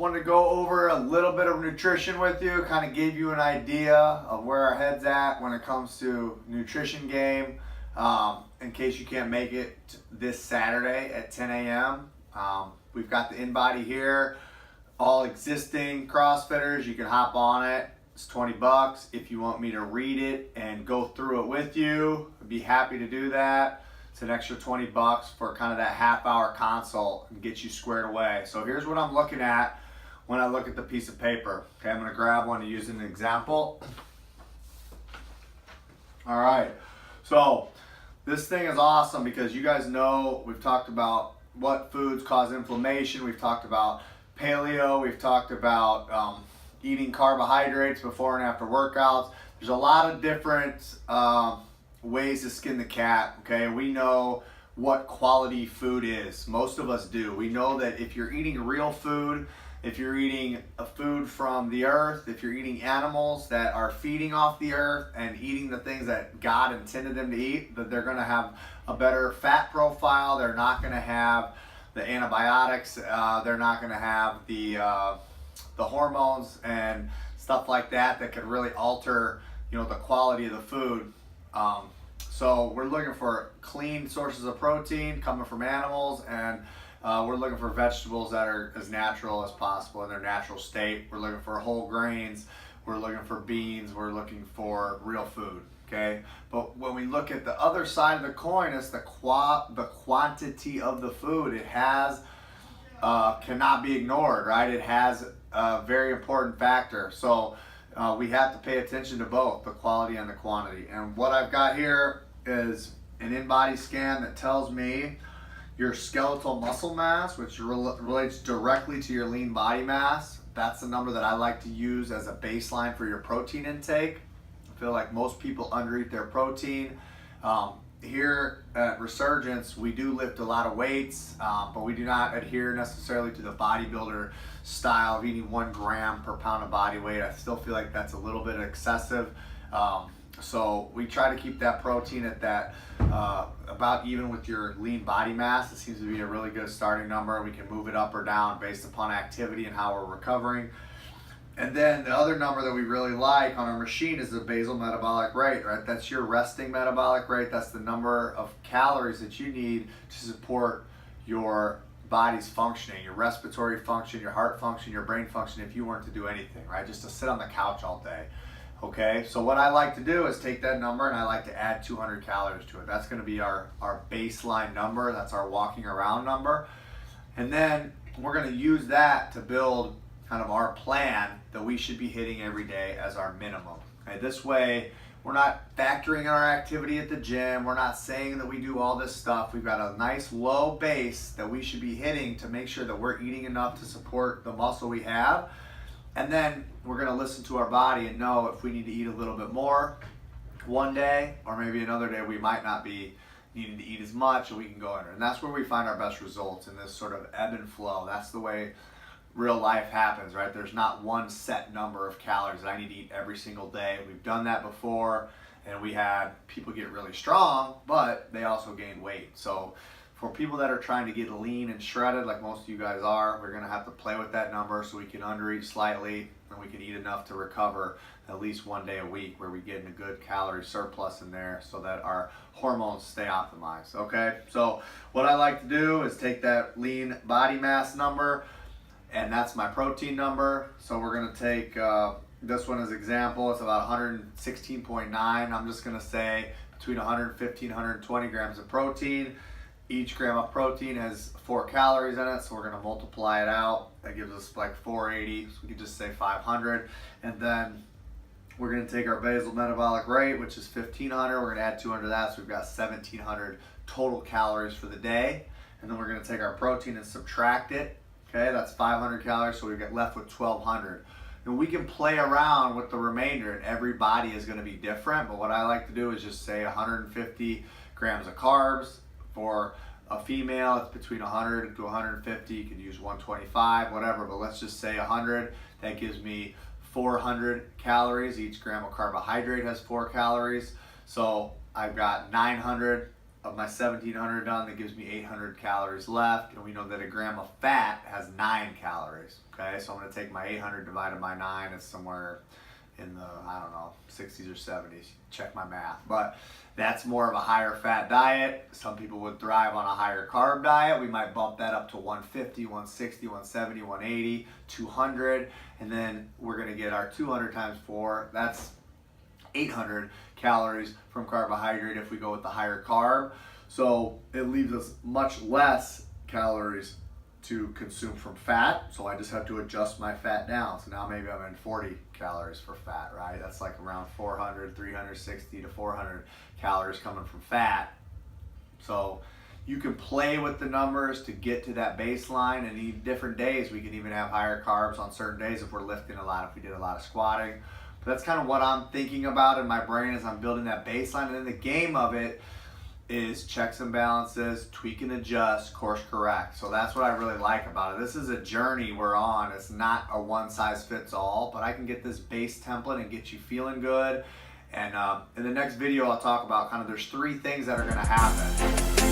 wanted to go over a little bit of nutrition with you, kind of give you an idea of where our head's at when it comes to nutrition game. In case you can't make it this Saturday at 10 a.m. We've got the InBody here, all existing CrossFitters. You can hop on it. It's 20 bucks. If you want me to read it and go through it with you, I'd be happy to do that. It's an extra 20 bucks for kind of that half-hour consult and get you squared away. So here's what I'm looking at when I look at the piece of paper. Okay, I'm gonna grab one to use as an example. All right, so this thing is awesome because you guys know we've talked about what foods cause inflammation. We've talked about paleo. We've talked about eating carbohydrates before and after workouts. There's a lot of different ways to skin the cat, okay? We know what quality food is. Most of us do. We know that if you're eating real food, if you're eating a food from the earth, if you're eating animals that are feeding off the earth and eating the things that God intended them to eat, that they're gonna have a better fat profile. They're not gonna have the antibiotics. They're not gonna have the hormones and stuff like that that could really alter, the quality of the food. So we're looking for clean sources of protein coming from animals, and we're looking for vegetables that are as natural as possible in their natural state. We're looking for whole grains. We're looking for beans. We're looking for real food, okay? But when we look at the other side of the coin, it's the quantity of the food. It has, cannot be ignored, right? It has a very important factor. So we have to pay attention to both the quality and the quantity. And what I've got here is an InBody scan that tells me your skeletal muscle mass, which relates directly to your lean body mass. That's the number that I like to use as a baseline for your protein intake. I feel like most people undereat their protein. Here at Resurgence, we do lift a lot of weights, but we do not adhere necessarily to the bodybuilder style of eating 1 gram per pound of body weight. I still feel like that's a little bit excessive. So we try to keep that protein at that about even with your lean body mass. It seems to be a really good starting number. We can move it up or down based upon activity and how we're recovering. And then the other number that we really like on our machine is the basal metabolic rate, right? That's your resting metabolic rate. That's the number of calories that you need to support your body's functioning, your respiratory function, your heart function, your brain function, if you weren't to do anything, right? Just to sit on the couch all day, okay? So what I like to do is take that number and I like to add 200 calories to it. That's gonna be our baseline number. That's our walking around number. And then we're gonna use that to build kind of our plan that we should be hitting every day as our minimum. Okay, this way, we're not factoring in our activity at the gym. We're not saying that we do all this stuff. We've got a nice low base that we should be hitting to make sure that we're eating enough to support the muscle we have. And then we're gonna listen to our body and know if we need to eat a little bit more one day, or maybe another day we might not be needing to eat as much, and we can go under. And that's where we find our best results, in this sort of ebb and flow. That's the way real life happens, right? There's not one set number of calories that I need to eat every single day. We've done that before, and we had people get really strong, but they also gain weight. So for people that are trying to get lean and shredded, like most of you guys are, we're gonna have to play with that number so we can undereat slightly, and we can eat enough to recover at least 1 day a week where we get a good calorie surplus in there so that our hormones stay optimized, okay? So what I like to do is take that lean body mass number, and that's my protein number. So we're gonna take this one as example. It's about 116.9. I'm just gonna say between 115 and 120 grams of protein. Each gram of protein has 4 calories in it, so we're gonna multiply it out. That gives us like 480, so we could just say 500. And then we're gonna take our basal metabolic rate, which is 1500. We're gonna add 200 to that, so we've got 1700 total calories for the day. And then we're gonna take our protein and subtract it. Okay, that's 500 calories, so we get left with 1200. And we can play around with the remainder, and every body is going to be different. But what I like to do is just say 150 grams of carbs. For a female, it's between 100 to 150. You could use 125, whatever, but let's just say 100. That gives me 400 calories. Each gram of carbohydrate has 4 calories. So I've got 900 of my 1700 done, that gives me 800 calories left, and we know that a gram of fat has 9 calories. Okay, so I'm going to take my 800 divided by 9. It's somewhere in the, I don't know, 60s or 70s. Check my math. But that's more of a higher fat diet. Some people would thrive on a higher carb diet. We might bump that up to 150, 160, 170, 180, 200. And then we're going to get our 200 times 4. That's 800 calories from carbohydrate if we go with the higher carb. So it leaves us much less calories to consume from fat. So I just have to adjust my fat down. So now maybe I'm in 40 calories for fat, right? That's like around 400, 360 to 400 calories coming from fat. So you can play with the numbers to get to that baseline, and even different days we can even have higher carbs on certain days if we're lifting a lot, if we did a lot of squatting. But that's kind of what I'm thinking about in my brain as I'm building that baseline. And then the game of it is checks and balances, tweak and adjust, course correct. So that's what I really like about it. This is a journey we're on. It's not a one size fits all, but I can get this base template and get you feeling good. And in the next video, I'll talk about kind of there's 3 things that are going to happen.